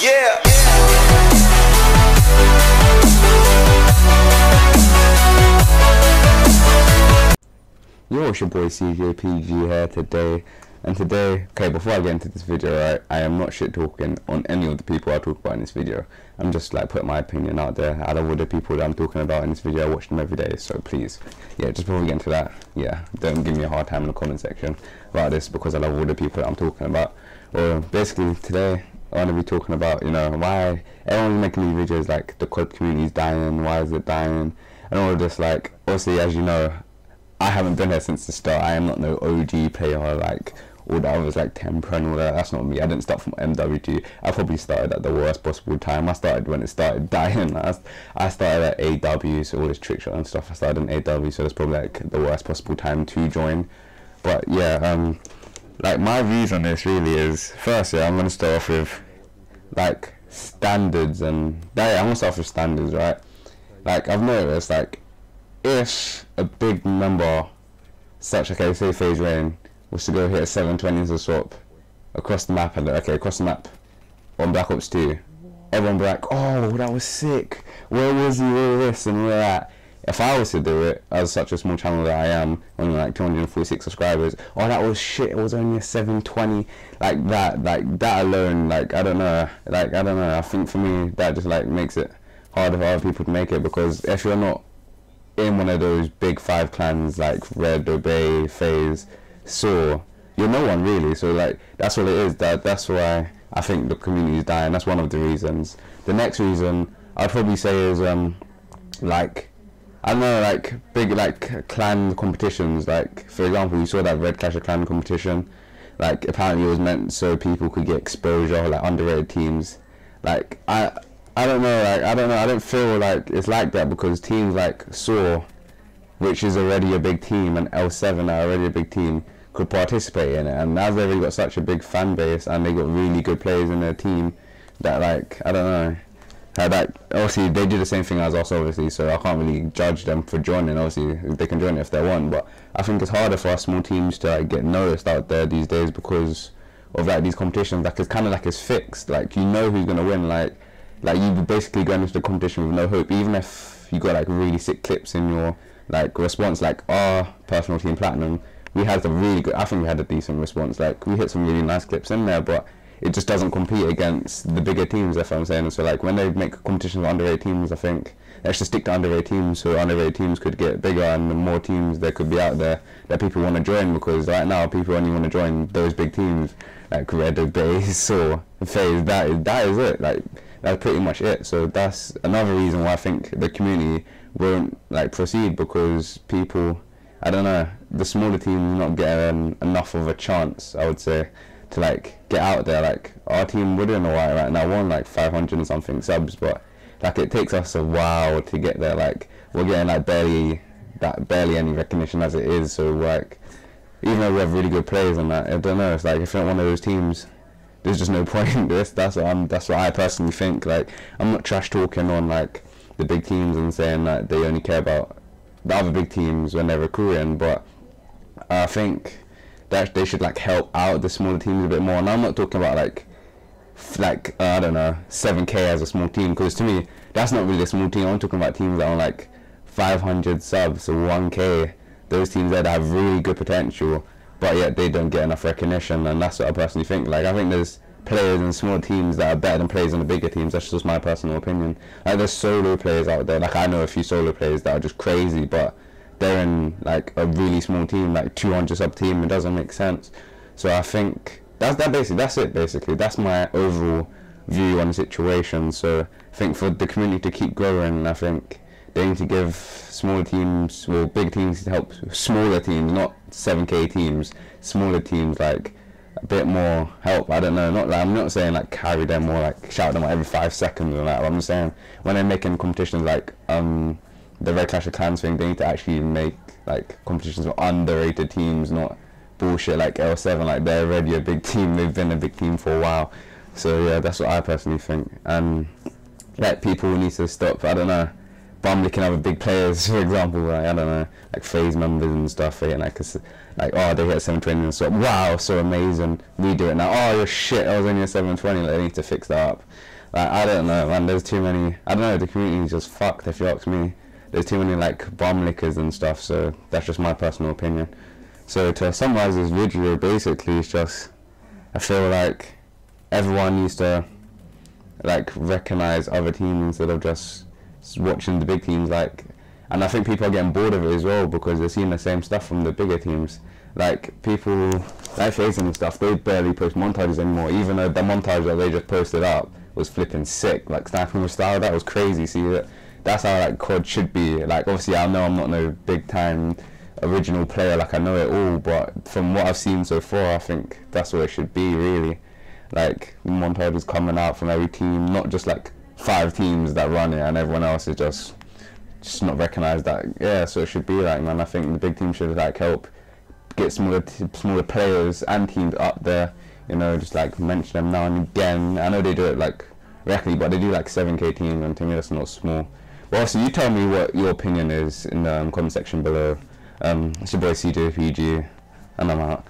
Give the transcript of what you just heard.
Yeah. Yo, it's your boy CJPG here today, and today, okay, before I get into this video, right, I am not shit talking on any of the people I talk about in this video. I'm just like putting my opinion out there. I love all the people that I'm talking about in this video. I watch them every day, so please, yeah, just before we get into that, yeah, don't give me a hard time in the comment section about this, because I love all the people that I'm talking about. Well, basically today I want to be talking about, you know, why everyone's making these videos like the COD community is dying, why is it dying, and all of this. Like, obviously, as you know, I haven't been here since the start. I am not no OG player like all the others, like Temper and all that. That's not me. I didn't start from MWG. I probably started at the worst possible time. I started when it started dying. I started at AW, so all this trick shot and stuff, I started in AW, so it's probably like the worst possible time to join. But yeah, like my views on this really is, firstly, I'm going to start off with like standards, and I'm going to start off with standards, right? Like, I've noticed, like, if a big number such, okay, say FaZe Rain was to go hit a 720 as a swap across the map, and okay, across the map on Black Ops 2, everyone would be like, oh, that was sick, where was he, where this and where that. If I was to do it, as such a small channel that I am, only like 246 subscribers, oh, that was shit, it was only a 720, like that alone, like, I don't know, I think for me, that just like makes it harder for other people to make it, because if you're not in one of those big 5 clans like Red, Obey, FaZe, Saw, you're no one really. So like, that's what it is. That's why I think the community is dying. That's one of the reasons. The next reason I'd probably say is like, I don't know, like big like clan competitions. Like, for example, you saw that Red Clash of Clan competition. Like, apparently it was meant so people could get exposure, like underrated teams. Like, I don't know, like, I don't feel like it's like that, because teams like Saw, which is already a big team, and L7 are already a big team, could participate in it, and now they've already got such a big fan base, and they got really good players in their team, that like, I don't know, how that, obviously they do the same thing as us, obviously, so I can't really judge them for joining. Obviously they can join it if they want, but I think it's harder for us small teams to like get noticed out there these days, because of like these competitions. Like, it's kind of like it's fixed, like you know who's gonna win, like you basically going into the competition with no hope, even if you got like really sick clips in your like response. Like our personal team Platinum, we had a really good, I think we had a decent response, like we hit some really nice clips in there, but it just doesn't compete against the bigger teams, if I'm saying. So like, when they make a competition with underrated teams, I think they should stick to underrated teams, so underrated teams could get bigger, and the more teams there could be out there that people want to join, because right now people only want to join those big teams like Red, Obey, Saw, FaZe. That is it, like that's pretty much it. So that's another reason why I think the community won't like proceed, because people, I don't know, the smaller teams not getting enough of a chance, I would say, to like get out there. Like, our team, we're doing alright right now, we're on like 500 and something subs, but like it takes us a while to get there. Like, we're getting like barely any recognition as it is. So like, even though we have really good players and that, I don't know, it's like, if you're not one of those teams, there's just no point in this. That's what I personally think. Like, I'm not trash talking on like the big teams and saying that they only care about the other big teams when they're recruiting, but I think that they should like help out the smaller teams a bit more. And I'm not talking about like I don't know, 7k as a small team, because to me that's not really a small team. I'm talking about teams that are on like 500 subs or 1k. Those teams there that have really good potential, but yet they don't get enough recognition. And that's what I personally think. Like, I think there's players in small teams that are better than players in the bigger teams. That's just my personal opinion. Like, there's solo players out there, like I know a few solo players that are just crazy, but they're in like a really small team, like 200 sub team. It doesn't make sense. So I think that's it basically. That's my overall view on the situation. So I think for the community to keep growing, I think they need to give smaller teams, well, big teams, to help smaller teams, not 7k teams, smaller teams, like a bit more help. I don't know, not like, I'm not saying like carry them or like shout them out every 5 seconds or that. I'm just saying, when they're making competitions like the Red Clash of Clans thing, they need to actually make like competitions with underrated teams, not bullshit like L7. Like, they're already a big team, they've been a big team for a while. So yeah, that's what I personally think. And like, people need to stop, I don't know, bum licking other big players, for example, like, I don't know, like FaZe members and stuff, and like oh, they hit 720 and so wow, so amazing, we do it now, oh you're shit, I was only a 720, like, they need to fix that up. Like, I don't know, man, there's too many, I don't know, the community is just fucked, if you ask me. There's too many like bum lickers and stuff, so that's just my personal opinion. So to summarize this video, basically it's just, I feel like everyone needs to like recognize other teams instead of just watching the big teams, like, and I think people are getting bored of it as well because they're seeing the same stuff from the bigger teams. Like people like FaZe and stuff, they barely post montages anymore, even though the montage that they just posted up was flipping sick, like sniping with style, that was crazy. See, that's how like COD should be. Like obviously I know I'm not no big time original player, like I know it all, but from what I've seen so far, I think that's what it should be really. Like montages coming out from every team, not just like 5 teams that run it and everyone else is just not recognised that. Yeah, so it should be like, man, I think the big team should like help get smaller players and teams up there, you know, just like mention them now and again. I know they do it like regularly, but they do like 7k teams, and to me that's not small. But also, you tell me what your opinion is in the comment section below. It's your boy CJPG, and I'm out.